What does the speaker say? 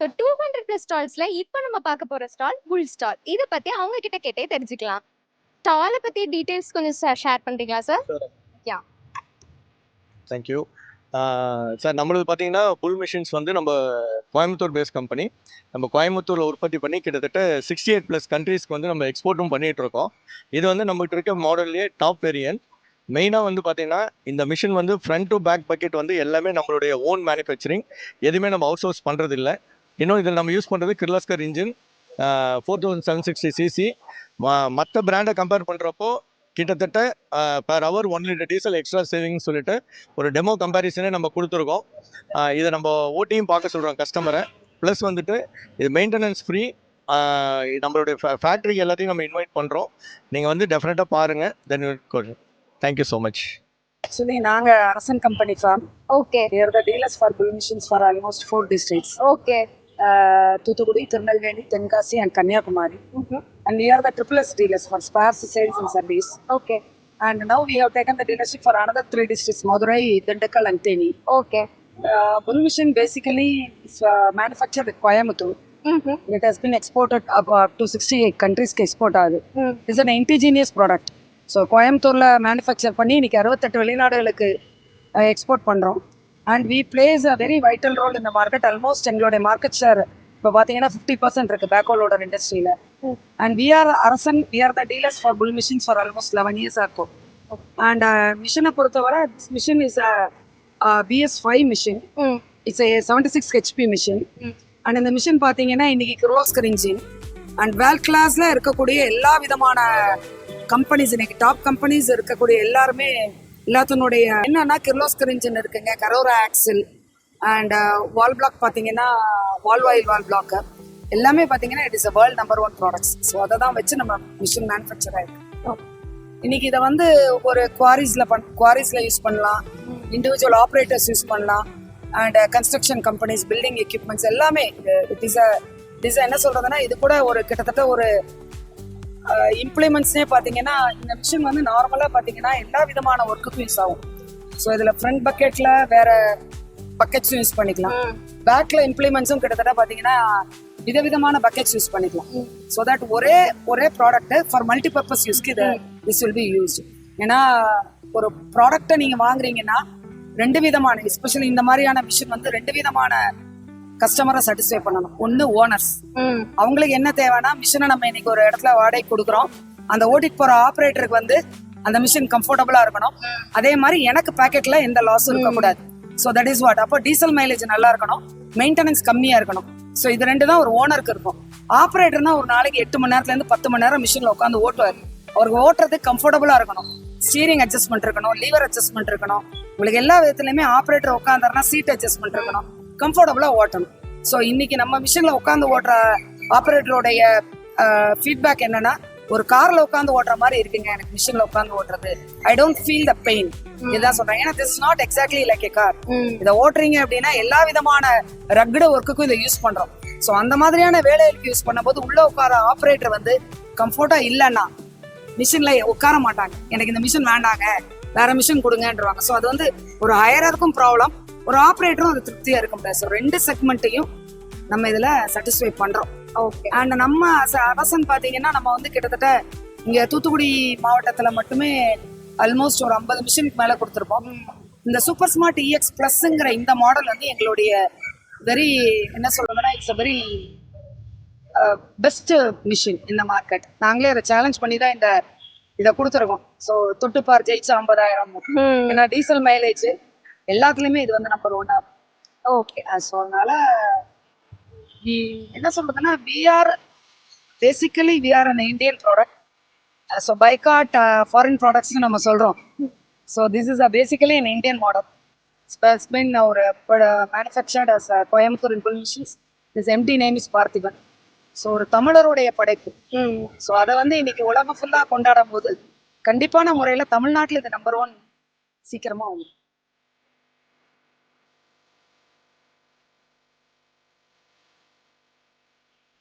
So 200 ஸ்டால்ஸ்ல இப்போ நம்ம பார்க்க போற ஸ்டால் புல் ஸ்டால். இதை பத்தி அவங்க கிட்ட கேட்டே தெரிஞ்சுக்கலாம். ஸ்டாலை பத்தி டீடைல்ஸ் கொஞ்சம் ஷேர் பண்றீங்களா சார்? யா. Thank you sir. நம்மளது பார்த்தீங்கன்னா புல் மிஷின்ஸ் வந்து நம்ம கோயம்புத்தூர் பேஸ் கம்பெனி. நம்ம கோயம்புத்தூரில் உற்பத்தி பண்ணி கிட்டத்தட்ட 68+ கண்ட்ரீஸ்க்கு வந்து நம்ம எக்ஸ்போர்ட்டும் பண்ணிகிட்டு இருக்கோம். இது வந்து நம்மகிட்ட இருக்க மாடல்லே டாப் வேரியன்ட். மெயினாக வந்து பார்த்தீங்கன்னா இந்த மிஷின் வந்து ஃப்ரண்ட் டு பேக் பக்கெட் வந்து எல்லாமே நம்மளுடைய ஓன் மேனுஃபேக்சரிங். எதுவுமே நம்ம அவுட் சோர்ஸ் பண்ணுறது இல்லை. இன்னும் இதில் நம்ம யூஸ் பண்ணுறது கிர்லஸ்கர் இன்ஜின் 4760 சிசி. மற்ற பிராண்டை கம்பேர் பண்ணுறப்போ கிட்டத்தட்ட per hour 1 litre diesel extra சேவிங்னு சொல்லிட்டு ஒரு டெமோ கம்பேரிசனே நம்ம கொடுத்துருக்கோம். இதை நம்ம ஓட்டியும் பார்க்க சொல்கிறோம் கஸ்டமரை. ப்ளஸ் வந்துட்டு இது மெயின்டெனன்ஸ் ஃப்ரீ. நம்மளுடைய ஃபேக்ட்ரி எல்லாத்தையும் நம்ம இன்வைட் பண்ணுறோம். நீங்கள் வந்து டெஃபினட்டாக பாருங்கள். Then thank you so much. Actually, நாங்கள் Arasan company firm. Okay. We are the dealers for bull machines for almost 4 districts. Okay. Thoothukudi, Tirunelveli, Tenkasi and Kanyakumari. And we are the AAA dealers for spares, sales and service. Okay. And now we have taken the dealership for another 3 districts, Madurai, Dindigul and Theni. Okay. Bull machine basically is manufactured in Coimbatore. It has been exported up to 68 countries. Export is an indigenous product. So கோயம்புத்தூரில் manufacture பண்ணி இன்றைக்கி 68 வெளிநாடுகளுக்கு export பண்ணுறோம். And we plays a very vital role இந்த market. Almost எங்களுடைய market share இப்போ பார்த்தீங்கன்னா 50% இருக்குது பேக்ஹோல் லோடர் இண்டஸ்ட்ரியில். And we are the dealers for full machines for almost 11 years இருக்கும். அண்ட் மிஷினை பொறுத்தவரை machine is BS5 machine. It's a 76 HP machine. And இந்த மிஷின் பார்த்தீங்கன்னா இன்றைக்கி கிர்லோஸ்கர் இன்ஜின் அண்ட் வேர்ல்ட் கிளாஸில் இருக்கக்கூடிய எல்லா விதமான கம்பெனிஸ், இன்னைக்கு டாப் கம்பெனிஸ் இருக்கக்கூடிய எல்லாருமே எல்லாத்தினுடைய என்னன்னா கிர்லோஸ்கர் இன்ஜின் இருக்குங்க, Carraro axle and valve block பார்த்தீங்கன்னா வால்வாயில் வால் பிளாக் எல்லாமே பார்த்தீங்கன்னா it is a world number 1 products. So அதை தான் வச்சு நம்ம மிஷின் மேனுஃபேக்சர் ஆகிருக்கு. இன்னைக்கு இதை வந்து ஒரு குவாரிஸில் யூஸ் பண்ணலாம், இண்டிவிஜுவல் ஆப்ரேட்டர்ஸ் யூஸ் பண்ணலாம் and construction companies, building equipments எல்லாமே இட் இஸ் என்ன சொல்றதுன்னா இது கூட ஒரு கிட்டத்தட்ட ஒரு இம்ப்ளிமெண்ட்ஸ்னே பார்த்தீங்கன்னா இந்த மிஷின் வந்து நார்மலாக பார்த்தீங்கன்னா எல்லா விதமான ஒர்க்குக்கும் யூஸ் ஆகும். ஸோ இதில் ஃப்ரண்ட் பக்கெட்டில் வேற பக்கெட்ஸும் யூஸ் பண்ணிக்கலாம். பேக்கில் இம்ப்ளிமெண்ட்ஸும் கிட்டத்தட்ட பார்த்தீங்கன்னா விதவிதமான பக்கெட்ஸ் யூஸ் பண்ணிக்கலாம். ஸோ தட் ஒரே ப்ராடக்ட் ஃபார் மல்டி பர்பஸ் யூஸ்க்கு திஸ் வில் பி யூஸ்டு. ஏன்னா ஒரு ப்ராடக்டை நீங்கள் வாங்குறீங்கன்னா 2 விதமான, எஸ்பெஷலி இந்த மாதிரியான மிஷின் வந்து 2 விதமான கஸ்டமரை சாட்டிஸ்ஃபை பண்ணணும். ஒன்று ஓனர்ஸ், அவங்களுக்கு என்ன தேவைன்னா மிஷினை நம்ம இன்னைக்கு ஒரு இடத்துல வாடகை கொடுக்குறோம், அந்த ஓட்டிட்டு போற ஆப்ரேட்டருக்கு வந்து அந்த மிஷின் கம்ஃபர்டபுளா இருக்கணும். அதே மாதிரி எனக்கு பேக்கெட்ல எந்த லாஸும் இருக்கக்கூடாது. So that is what. அப்போ டீசல் மைலேஜ் நல்லா இருக்கணும், மெயின்டெனன்ஸ் கம்மியா இருக்கணும். ஸோ இது 2 தான் ஒரு ஓனருக்கு இருக்கும். ஆப்ரேட்டர்னா ஒரு நாளைக்கு 8 மணி நேரத்துல 10 மணி நேரம் மிஷின்ல உட்காந்து ஓட்டுவார். அவருக்கு ஓட்டுறதுக்கு கம்ஃபர்டபுளா இருக்கணும், ஸ்டீரிங் அட்ஜஸ்ட்மெண்ட் இருக்கணும், லீவர் அட்ஜஸ்ட்மெண்ட் இருக்கணும். உங்களுக்கு எல்லா விதத்துலயுமே ஆப்ரேட்டர் உட்காந்துறனா சீட் அட்ஜஸ்ட்மெண்ட் இருக்கணும், கம்ஃபர்டபுளா ஓட்டணும். ஸோ இன்னைக்கு நம்ம மிஷின்ல உட்காந்து ஓட்டுற ஆப்ரேட்டருடைய ஃபீட்பேக் என்னன்னா, ஒரு கார்ல உட்காந்து ஓட்டுற மாதிரி இருக்குங்க எனக்கு மிஷின்ல உட்காந்து ஓட்டுறது. I don't feel the pain. இதுதான் சொல்றாங்க. ஏன்னா this is not exactly like a car. இதை ஓட்டுறீங்க அப்படின்னா எல்லா விதமான ரக்டு ஒர்க்குக்கும் இதை யூஸ் பண்றோம். ஸோ அந்த மாதிரியான வேலைகளுக்கு யூஸ் பண்ணும்போது உள்ள உட்கார ஆப்ரேட்டர் வந்து கம்ஃபர்ட்டா இல்லைன்னா மிஷின்ல உட்கார மாட்டாங்க. எனக்கு இந்த மிஷின் வேண்டாங்க, வேற மிஷின் கொடுங்கன்றாங்க. ஸோ அது வந்து ஒரு ஹையரருக்கும் ப்ராப்ளம், ஒரு ஆப்ரேட்டரும் அது திருப்தியா இருக்க முடியாது. ஸோ 2 செக்மெண்ட்டையும் நம்ம இதுல சாட்டிஸ்ஃபை பண்றோம். ஓகே. அண்ட் நம்ம அரசன் பாத்தீங்கன்னா நம்ம வந்து கிட்டத்தட்ட இங்க தூத்துக்குடி மாவட்டத்துல மட்டுமே ஆல்மோஸ்ட் ஒரு 50 மிஷினுக்கு மேல கொடுத்துருப்போம். இந்த சூப்பர் ஸ்மார்ட் EX பிளஸ்ங்கிற இந்த மாடல் வந்து எங்களுடைய வெரி என்ன சொல்றதுன்னா it's a very best machine இந்த மார்க்கெட். நாங்களே அதை சேலஞ்ச் பண்ணி தான் இதை கொடுத்துருக்கோம். ஸோ தொட்டுப்பார் ஜெயிச்சா 50,000. ஏன்னா டீசல் மைலேஜ் எல்லாத்துலயுமே இது வந்து நம்பர் 1. ஓகே. ஸோ அதனால என்ன சொல்றதுன்னா we are an Indian product. So boycott foreign ப்ராடக்ட்ஸ்னு நம்ம சொல்றோம். So this is basically an Indian model. It's been manufactured as Coimbatore bull machines. This MD name is Parthiban. So ஒரு தமிழருடைய படைப்பு. ஸோ அதை வந்து இன்னைக்கு உலகம் ஃபுல்லா கொண்டாடும் போது கண்டிப்பான முறையில தமிழ்நாட்டில் இது நம்பர் 1 சீக்கிரமா ஆகும்.